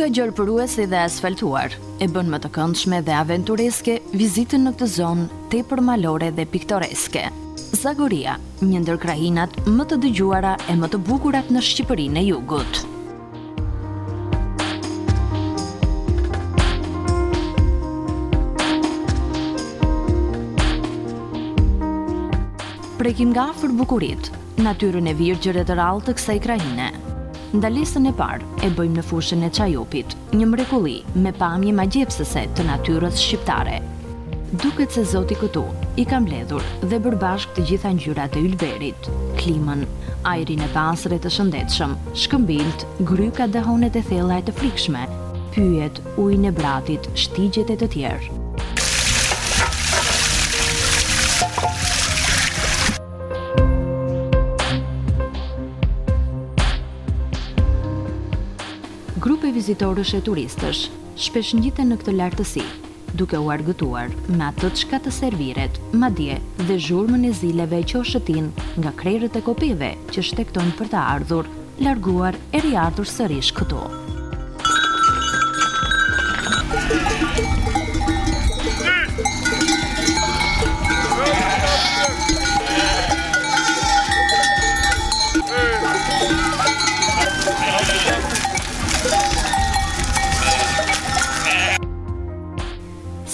nga gjerpëruese dhe asfaltuar e bën më të këndshme dhe aventureske vizitën në këtë zonë tepër malore dhe piktoreske. Zagoria, një ndër krahinat më të dëgjuara e më të bukurat në Shqipërinë e Jugut. Prekim nga afër bukuritë, natyrën e virgjër e të rallë të kësaj krahine. Ndalesën e parë e bëjmë në fushën e Çajopit, një mrekulli me pamje magjepsëse të natyrës shqiptare. Duket se Zoti këtu i ka mbledhur dhe bërë të gjitha ngjyrat e ylberit, klimën, ajrin e pastër e të shëndetshëm, shkëmbilt, grykat dhe honet e thella e të frikshme, pyjet, ujin e bratit, shtigjet e të tjerë. Grupe vizitorësh e turistësh shpesh ngjiten në këtë lartësi, duke u argëtuar me atë çka të serviret, madje dhe zhurmën e zileve që o shëtin nga krerët e kopeve që shtektojnë për të ardhur, larguar e riardhur sërish këtu.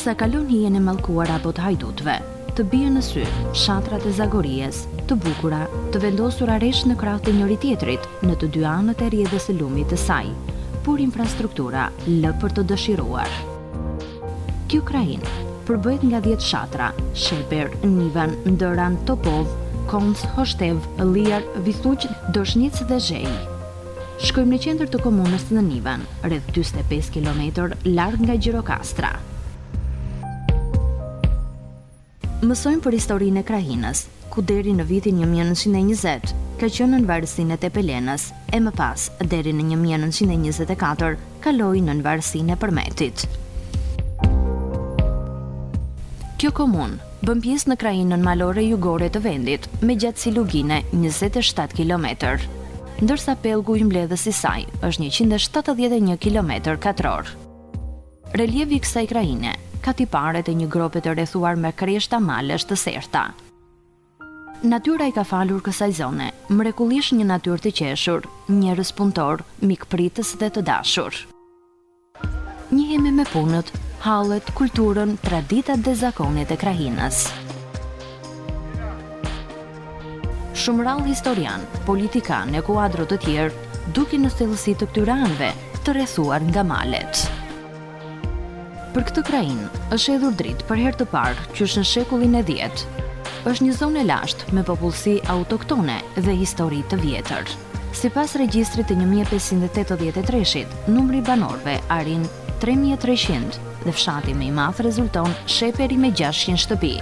Sa kalon hijen e mallkuar apo të hajdutëve, të bien në sy shatrat e Zagories, të bukura, të vendosura resh në krah të njëri tjetrit në të dy anët e rrjedhës së lumit të saj, por infrastruktura lë për të dëshiruar. Kjo krahin përbëhet nga 10 shatra: Sheper, Nivan, Ndëran, Topov, Konc, Hoshtev, Liar, Vithuq, Doshnic dhe Zhej. Shkojmë në qendër të komunës në Nivan, rreth 45 km larg nga Gjirokastra. Mësojmë për historinë e krahinës, ku deri në vitin 1920 ka qenë në varësinë e Tepelenës e më pas deri në 1924 kaloi në varësinë e Përmetit. Kjo komunë bën pjesë në krahinën malore jugore të vendit me gjatësi lugine 27 km, ndërsa pellgu i mbledhës i saj është 171 km². Relievi i kësaj krahine ka tiparet e një grope të rrethuar me kreshta malesh të serta. Natyra i ka falur kësaj zone, mrekullisht një natyrë të qeshur, njerëz punëtor, mikpritës dhe të dashur. Njihemi me punët, hallet, kulturën, traditat dhe zakonet e krahinës. Shumë rrallë historian, politikan e kuadro të tjerë dukin në thellësi të këtyre anëve të rrethuar nga malet. Për këtë krahinë është hedhur dritë për herë të parë qysh në shekullin e 10. Është një zonë e lashtë me popullsi autoktone dhe histori të vjetër. Sipas regjistrit të 1583-shit, numri i banorëve arrin 3300 dhe fshati më i madh rezulton Sheperi me 600 shtëpi.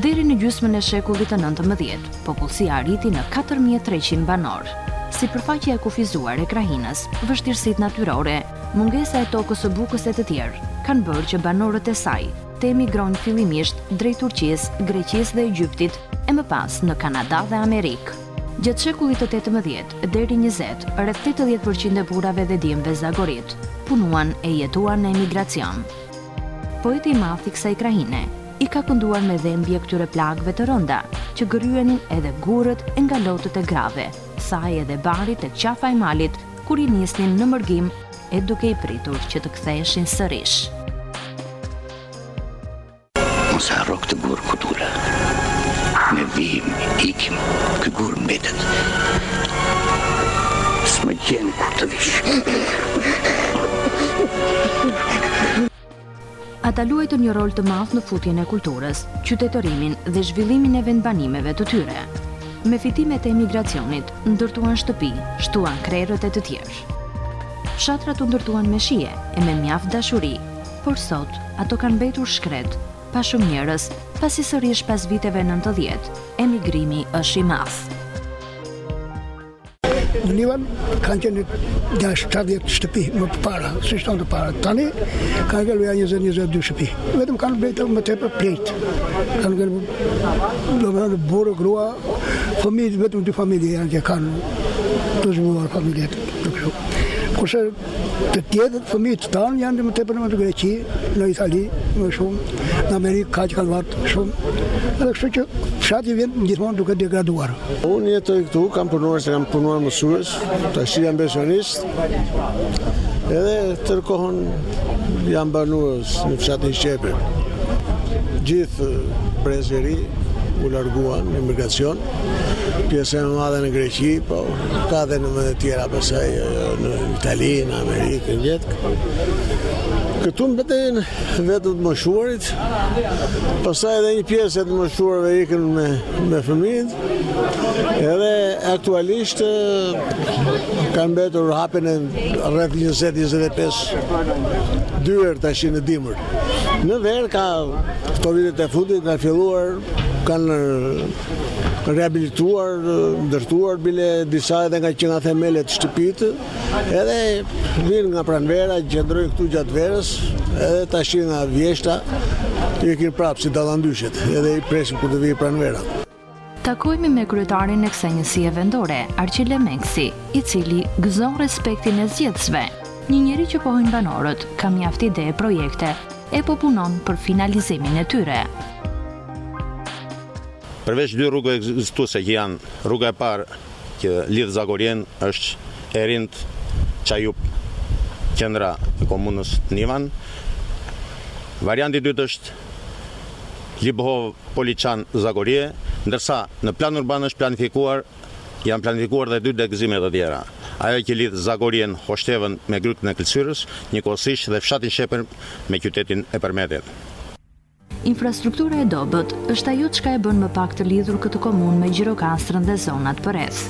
Deri në gjysmën e shekullit të 19, popullsia arriti në 4300 banorë. Sipërfaqja e kufizuar e krahinës, vështirësitë natyrore, mungesa e tokës së bukës e të tjerë kanë bërë që banorët e saj të emigrojnë fillimisht drejt Turqisë, Greqisë dhe Egjiptit e më pas në Kanada dhe Amerikë. Gjatë shekullit të 18 deri 20, rreth 80% e burrave dhe djemve zagorit punuan e jetuan në emigracion. Poeti i madh i kësaj krahine i ka kënduar me dhembje këtyre plagëve të rënda që gëryenin edhe gurët e nga lotët e grave, saj edhe barit e qafa e malit kur i nisnin në mërgim e duke i pritur që të ktheheshin sërish. Mos harro këtë gurë kutula. Ne vim, ikim, këtë gurë mbetet. S'më gjenë kur të vish. Ata luajtën një rol të madh në futjen e kulturës, qytetërimin dhe zhvillimin e vendbanimeve të tyre. Me fitimet e emigracionit, ndërtuan shtëpi, shtuan krerët e të tjerë. Fshatrat u ndërtuan me shije e me mjaft dashuri, por sot ato kanë mbetur shkret, pa shumë njerëz, pasi sërish pas viteve 90, emigrimi është i madh. Në Nivan kanë qenë 70 shtëpi më para, si shtonë të para. Tani kanë gjellu ja 20-22 shtëpi. Vetëm kanë bejtë më tepër plejtë. Kanë gjellu burë, grua, familje, vetëm 2 familje janë që kanë të zhvilluar familjet. Kurse Të tjetër fëmijët tanë janë më tepër në Greqi, në Itali, më shumë, në Amerikë kaq kanë marrë shumë. Edhe kështu që fshati vjen gjithmonë duke degraduar. Unë jetoj këtu, kam punuar mësues, tash jam pensionist. Edhe tërkohën jam banues në fshatin Shqepër. Gjithë brezëri u larguan në emigracion, pjesë e madhe në Greqi, po ka dhe në vende tjera pastaj në Itali, në Amerikë, në jetë. Këtu mbeten vetëm të moshuarit, pastaj edhe një pjesë e të moshuarve ikën me fëmijët, edhe aktualisht kanë mbetur hapen e rreth 20-25 dyer tash në dimër. Në verë ka këto vitet e fundit kanë filluar, kanë rehabilituar, ndërtuar bile disa edhe që nga themelet shtëpitë, edhe vinë nga pranvera, gjendrojnë këtu gjatë verës, edhe tash nga vjeshta ikin prapë si dallandyshet, edhe i presim kur të vijë pranvera. Takojmë me kryetarin e kësaj njësie vendore, Arqile Meksi, i cili gëzon respektin e zgjedhësve. Një njeri që pohojnë banorët, ka mjaft ide e projekte, e po punon për finalizimin e tyre. Përveç dy rrugë ekzistuese që janë, rruga e parë që lidh Zagorjen është Erind Çajup, qendra e komunës Nivan. Varianti i dytë është Libohov Poliçan Zagorje, ndërsa në plan urban është janë planifikuar dhe dy degëzime të tjera. Ajo që lidh Zagorjen Hoshtevën me Grykën e Këlqyrës, njëkohësisht dhe fshatin Shqepër me qytetin e Përmetit. Infrastruktura e dobët është ajo çka e bën më pak të lidhur këtë komunë me Gjirokastrën dhe zonat përreth.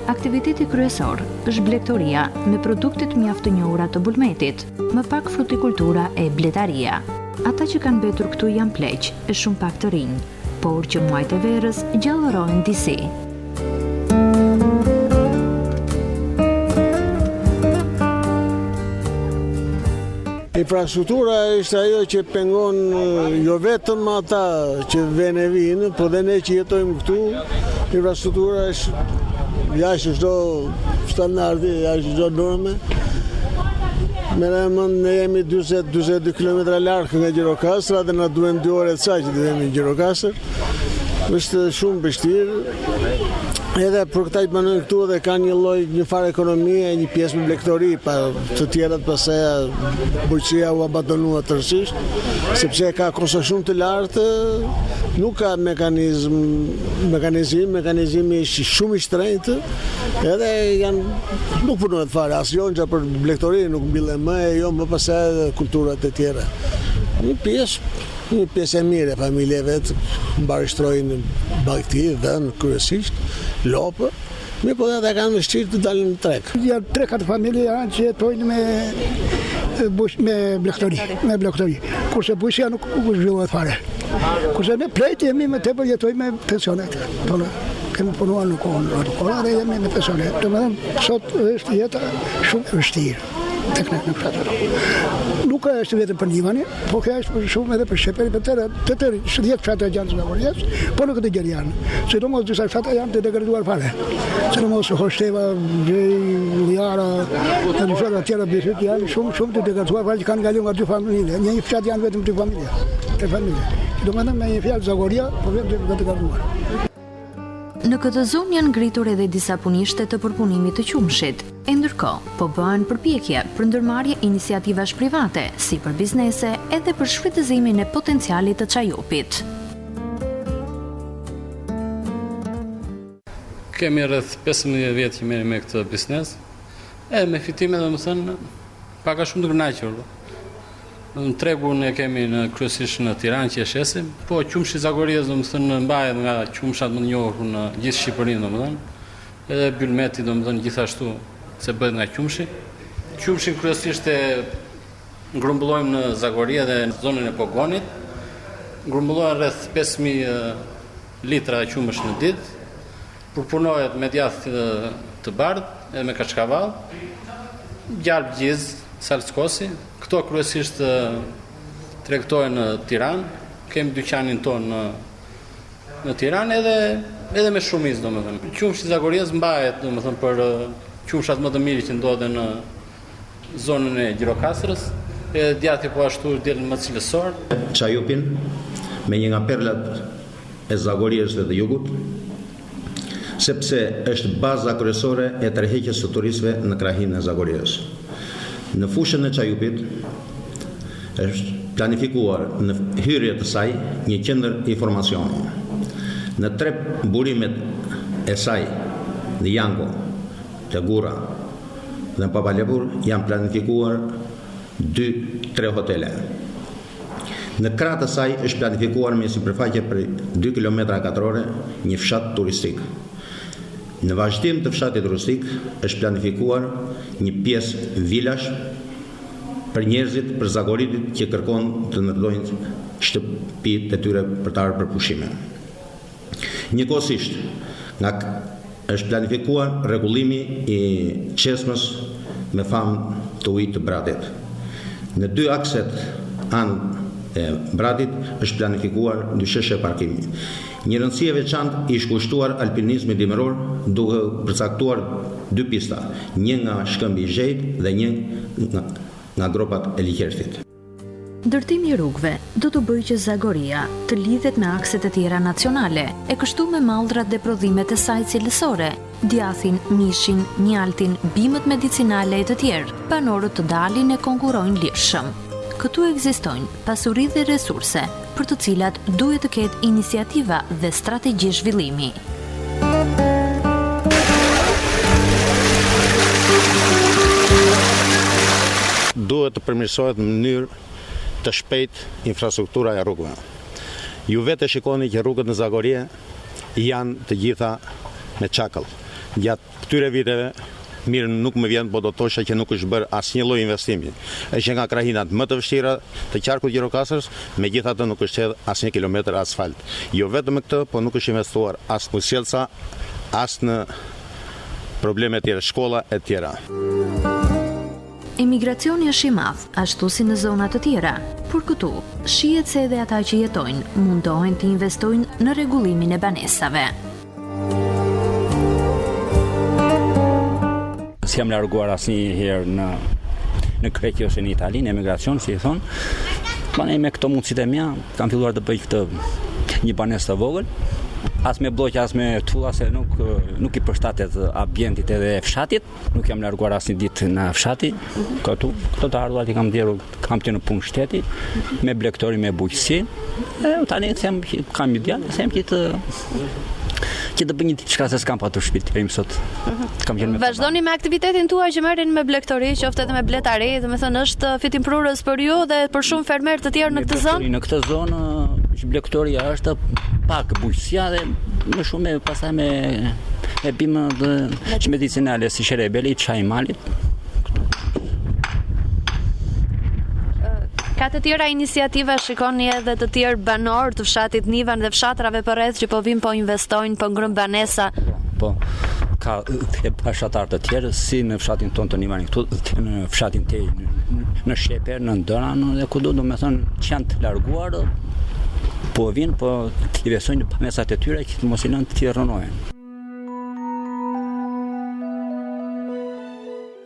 Aktiviteti kryesor është blegtoria me produktet mjaft të njohura të Bulmetit, më pak frutikultura e bletaria. Ata që kanë mbetur këtu janë pleq e shumë pak të rinj, por që muajt e verës gjallërojnë disi. Infrastruktura është ajo që pengon jo vetëm ata që vene vinë, por dhe ne që jetojmë këtu. Infrastruktura është jashtë çdo standardi, jashtë çdo norme. Ne jemi 42 km larg nga Gjirokastra dhe na duhen 2 orë të saj që të jemi në Gjirokastër. Është shumë vështirë. Edhe për këta që banojnë këtu dhe ka një farë ekonomie, një pjesë me blegtori, pa të tjerat pasaj bujqësia u abandonua tërësisht, sepse ka kosto shumë të lartë, nuk ka mekanizmi shumë i shtrenjtë, edhe nuk punohet fare, as jonxha për blegtori, nuk mbille më, jo më pasaj edhe kulturat e tjera. Një pjesë e mire familjeve të mbarishtrojnë bagti, dhënë, kryesisht, lopë, mi po dhe kanë vështirë të dalin në treg. Janë 3-4 familje janë që jetojnë me blegtori, kurse bujqësia nuk zhvillohet fare. Kurse ne plejt jemi me tepër jetojnë me pensionet. Kemi punuar në kohën dhe jemi me pensionet. Domethënë sot është jeta shumë e vështirë. Nuk është vetëm për Nivanin, po ka është shumë edhe për Shqeperin, për të tërë 10 fshatra janë Zagorjes, po në këtë gjë janë. Sidomos disa fshatra janë të degraduar fare. Sidomos Hoshteva, Ujara, dhe në fshatra tjera besit janë shumë të degraduar fare që kanë ngalur nga 2 familje. Një fshat janë vetëm 3 familje. Domethënë me një fjalë Zagoria, po vetëm të degraduar. Në këtë zonë janë ngritur edhe disa punishte të përpunimit të qumshit, e ndërkohë po bëhen përpjekje për ndërmarrje iniciativash private, si për biznese edhe për shfrytëzimin e potencialit të Çajupit. Kemi rreth 15 vjet që merrem me këtë biznes, e me fitime domethënë pak a shumë të kënaqur. Në tregun e kemi kryesisht në Tiranë që e shesim, po qumshi Zagorjes domethënë mbahet nga qumshat më të njohur në gjithë Shqipërinë domethënë, edhe Bulmeti domethënë gjithashtu se bëhet nga qumshi. Qumshin kryesisht e grumbullojmë në Zagorje dhe në zonën e Pogonit. Grumbullohen rreth 5000 litra qumësh në ditë, përpunohet me djathë të bardhë edhe me kaçkavall, gjalp gjiz, salskosi. Këto kryesisht tregtohen në Tiranë, kemi dyqanin tonë në Tiranë edhe me shumicë domethënë. Qumshi Zagorjes mbahet domethënë për qumshat më të mirë që ndodhen zonën e Gjirokastrës, e djati po ashtu del më cilësor. Çajupin me një nga perlat e Zagorijës dhe Jugut, sepse është baza kryesore e tërheqjes së turistëve në krahin e Zagorijës. Në fushën e Çajupit është planifikuar në hyrje të saj një qendër informacioni. Në 3 burimet e saj në Janko, të Gura dhe në Papalepur janë planifikuar 2-3 hotele. Në krah të saj është planifikuar me sipërfaqe për 2 km2 një fshat turistik. Në vazhdim të fshatit turistik është planifikuar një pjesë vilash për njerëzit për zagoritit që kërkon të ndërtojnë shtëpitë e tyre për të ardhur për pushime. Njëkohësisht, është planifikuar rregullimi i çesmës me famë të ujit të Bratit. Në 2 akset anë e Bratit është planifikuar dysheshe parkimi. Një rëndësi e veçantë i shkushtuar alpinizmit dimëror, duke përcaktuar 2 pista, një nga Shkëmbi i Zhejt dhe një nga gropat e Liqertit. Ndërtimi i rrugëve do të bëjë që Zagoria të lidhet me akset e tjera nacionale, e kështu me mallrat dhe prodhimet e saj cilësore, djathin, mishin, mjaltin, bimët medicinale e të tjerë, banorët të dalin e konkurrojnë lirshëm. Këtu ekzistojnë pasuri dhe resurse, për të cilat duhet të ketë iniciativa dhe strategji zhvillimi. Duhet të përmirësohet në mënyrë të shpejt infrastruktura e rrugëve. Ju vetë shikoni që rrugët në Zagorje janë të gjitha me çakëll. Gjatë këtyre viteve, mirë nuk më vjen, po do të thosha që nuk është bërë asnjë lloj investimi. Është nga krahinat më të vështira të qarkut Gjirokastrës, megjithatë nuk është hedhur asnjë kilometër asfalt. Jo vetëm me këtë, po nuk është investuar as në sjellsa, as në probleme të tjera, shkolla e tjera. Emigracioni është i madh, ashtu si në zona të tjera, por këtu shihet se edhe ata që jetojnë mundohen të investojnë në rregullimin e banesave. Si jam larguar asnjëherë në Greqi ose në Itali, në emigracion, si i thonë. Bane me këto mundësitë e mia, kam filluar të bëj këtë një banesë të vogël, as me bloqe, as me tulla, se nuk i përshtatet ambientit edhe fshatit. Nuk jam larguar asnjë ditë në fshati. Këto të ardhurat i kam dhëruar, kam qenë në punë shteti, me blegtori, me bujqësi. Tani them kam një djalë, them që të bëj një diçka se s'kam patur shtëpi të rim sot. Vazhdoni me aktivitetin tuaj që merreni me blegtori, qoftë edhe me bletari, domethënë është fitimprurës për ju dhe për shumë fermer të tjerë në këtë zonë. Në këtë zonë blegtoria është pak bujqësia dhe më shumë pastaj me bimë medicinale si sherebeli, çaj malit. Ka të tjera iniciativa, shikoni edhe të tjerë banor të fshatit Nivan dhe fshatrave përreth që po vijnë, po investojnë, po ngrën banesa. Po, ka fshatar të tjerë, si në fshatin tonë të Nivanit këtu, në fshatin tej, në Sheper, në Ndoran, dhe kudo, domethënë që janë të larguar, po vinë, po të investojnë në banesat e tyre që mos i lënë të rënohen.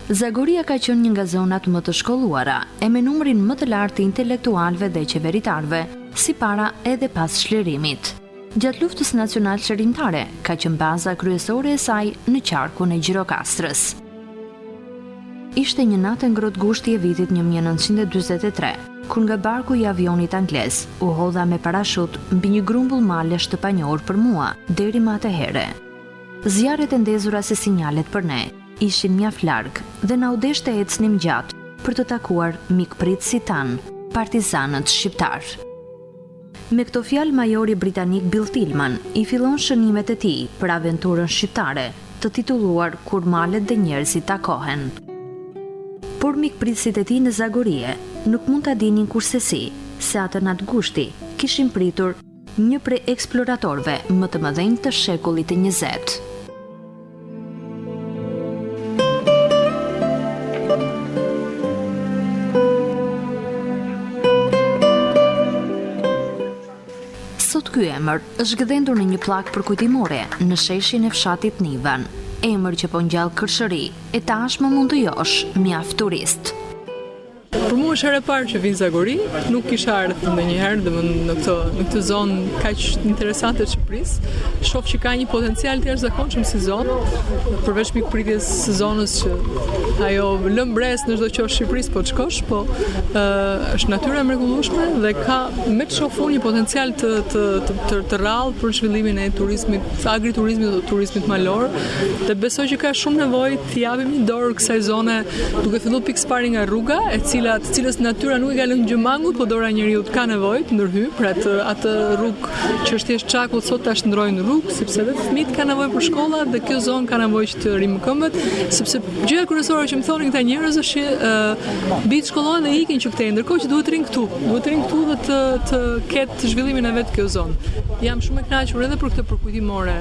Zagoria ka qenë një nga zonat më të shkolluara, e me numrin më të lartë të intelektualëve dhe qeveritarëve, si para edhe pas çlirimit. Gjatë luftës nacional çlirimtare ka qenë baza kryesore e saj në qarkun e Gjirokastrës. Ishte një natë ngrohtë gushti e vitit 1943, kur nga barku i avionit anglez u hodha me parashut mbi një grumbull malesh të panjohur për mua deri më atëherë. Zjarret e ndezura se sinjalet për ne ishin mjaft larg dhe na u deshte ecnim gjatë për të takuar mikpritësit tan, partizanët shqiptar. Me këto fjalë majori britanik Bill Tillman i fillon shënimet e tij për aventurën shqiptare, të titulluar Kur malet dhe njerëzit takohen. Por mikpritësit e tij në Zagorie nuk mund ta dinin kursesi se atë natë gushti kishin pritur një prej eksploratorëve më të mëdhenj të shekullit të 20. Sot ky emër është gëdhendur në një pllakë përkujtimore në sheshin e fshatit Nivan. emër që po ngjall kërshëri, e tashmë mund të josh mjaft turist. Për mua është herë e parë që vinë Zagori, nuk kisha ardhur ndonjëherë në këtë zonë kaq interesante të Shqipërisë. Shoh që ka një potencial të jashtëzakonshëm si zonë, përveç mikpritjes së zonës që ajo lëm brez në çdo qosh Shqipërisë po të shkosh, po është natyrë e mrekullueshme dhe ka me të shohur një potencial të rrallë për zhvillimin e turizmit, agriturizmit dhe turizmit malor. Dhe besoj që ka shumë nevojë të japim një dorë kësaj zone, duke filluar pikë së pari nga rruga, të cilës natyra nuk e ka lënë gjëmangut, po dora e njeriut ka nevojë të ndërhyjë për atë rrugë që është thjesht çakull sot ta shndrojnë rrugë, sepse edhe fëmijët kanë nevojë për shkolla dhe kjo zonë ka nevojë që të rrimë këmbët, sepse gjëja kryesore që më thonin këta njerëz është që bijt shkollohen dhe ikin që këtej, ndërkohë që duhet të rinë këtu dhe të ketë zhvillimin e vet kjo zonë. Jam shumë e kënaqur edhe për këtë përkujtimore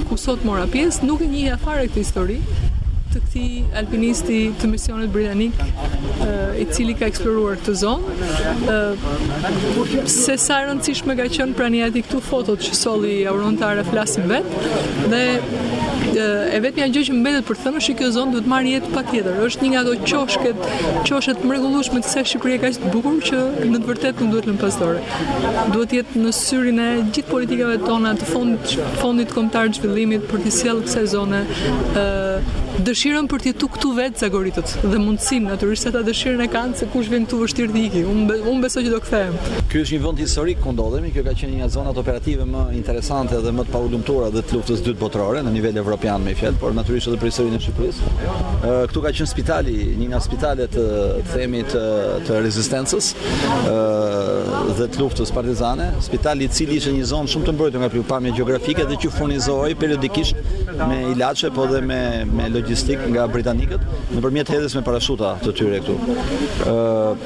ku sot mora pjesë, nuk e njihja fare këtë histori të këtij alpinisti të misionit britanik i cili ka eksploruar këtë zonë. Se sa e rëndësishme ka qenë prania e tij këtu, fotot që solli aurontare flasin vetë dhe e vetmja gjë që mbetet për të thënë është që kjo zonë duhet marrë jetë patjetër. Është një nga ato qoshet mrekullueshme të kësaj Shqipërie kaq të bukur që në të vërtetë nuk duhet lënë pas dore. Duhet jetë në syrin e gjithë politikave tona të fondit kombëtar të zhvillimit për të sjellë kësaj zone dëshirën për të jetu këtu vetë zagoritët dhe mundësinë natyrisht ata dëshirën e kanë se kush vjen këtu vështirë të iki. Unë besoj që do kthehem. Ky është një vend historik ku ndodhemi, kjo ka qenë një nga zonat operative më interesante dhe më të paulumtura dhe të luftës dytë botërore në nivel evropian me fjalë, por natyrisht edhe për historinë e Shqipërisë. Këtu ka qenë spitali, një nga spitalet të rezistencës dhe të luftës partizane, spitali i cili ishte një zonë shumë të mbrojtur nga pikpamje gjeografike dhe që furnizohej periodikisht me ilaçe po dhe me logjistik nga britanikët nëpërmjet hedhjes me parashuta të tyre këtu.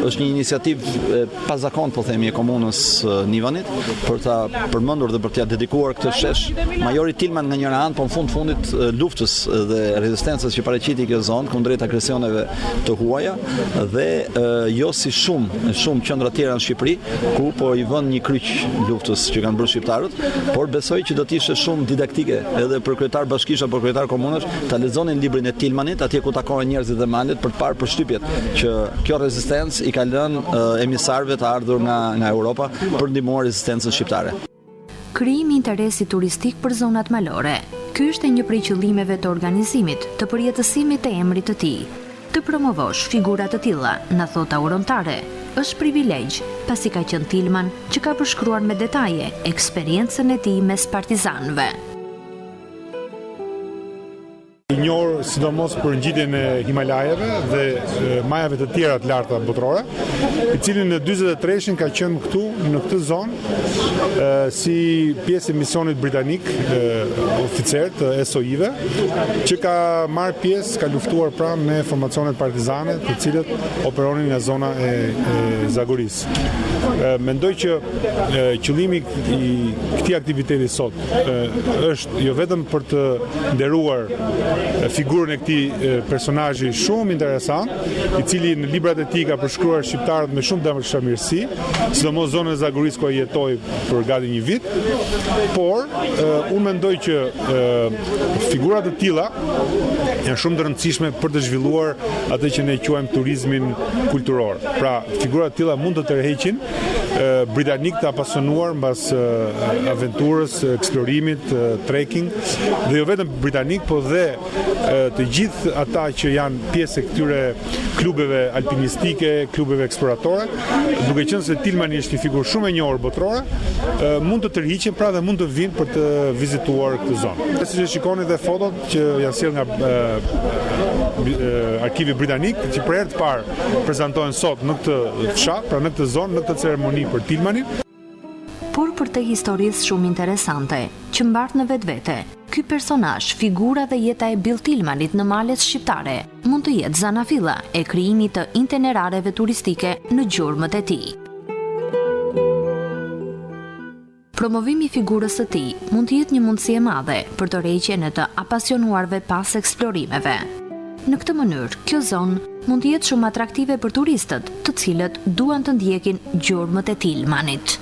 Është një iniciativë pazakont po themi e komunës Nivanit për ta përmendur dhe për t'ia dedikuar këtë shesh Majori Tilman nga njëra anë, po në fundit luftës dhe rezistencës që paraqiti kjo zonë kundrejt agresioneve të huaja dhe jo si shumë qendra tjera në Shqipëri ku po i vën një kryq luftës që kanë bërë shqiptarët, por besoj që do të ishte shumë didaktike edhe për kryetar bashkisht apo kryetar komunash ta lexonin librin e Tilmanit atje ku takohen njerëzit dhe malet për të parë përshtypjet që kjo rezistencë i ka lënë emisarëve të ardhur nga Europa për ndihmuar rezistencën shqiptare. Krijimi i interesit turistik për zonat malore. Ky është një prej qëllimeve të organizimit të përjetësimit të emrit të tij. Të promovosh figura të tilla, na thot aurontare, është privilegj, pasi ka qenë Tilman që ka përshkruar me detaje eksperiencën e tij mes partizanëve. I njohur sidomos për ngjitjen e Himalajeve dhe majave të tjera të larta botërore, i cili në 43-shin ka qenë këtu në këtë zonë si pjesë e misionit britanik oficer të SOI-ve, që ka marrë pjesë, ka luftuar pranë me formacionet partizane, të cilët operonin nga zona e Zagorisë. Mendoj që qëllimi i këtij aktiviteti sot është jo vetëm për të nderuar figurën e këtij personazhi shumë interesant, i cili në librat e tij ka përshkruar shqiptarët me shumë dashamirësi, sidomos zonën e Zagorisë ku ai jetoi për gati një vit, por unë mendoj që figura të tilla janë shumë të rëndësishme për të zhvilluar atë që ne quajmë turizmin kulturor. Pra, figura të tilla mund të tërheqin britanik të apasionuar mbas aventurës, eksplorimit, trekking, dhe jo vetëm britanik, po dhe të gjithë ata që janë pjesë e këtyre klubeve alpinistike, klubeve eksploratore, duke qenë se Tilmani është një figurë shumë e njohur botërore, mund të tërhiqen pra dhe mund të vinë për të vizituar këtë zonë. Siç e shikoni dhe fotot që janë sjellë nga arkivi britanik, që për herë të parë prezantohen sot në këtë fshat, pra në këtë zonë, në këtë ceremoni për Tilmanin. Por për të historisë shumë interesante, që mbart në vetvete, ky personazh, figura dhe jeta e Bill Tilmanit në malet shqiptare, mund të jetë zanafilla e krijimit të itinerareve turistike në gjurmët e tij. Promovimi i figurës së tij mund të jetë një mundësi e madhe për të rreqjen e të apasionuarve pas eksplorimeve. Në këtë mënyrë, kjo zonë mund të jetë shumë atraktive për turistët, të cilët duan të ndjekin gjurmët e Tilmanit.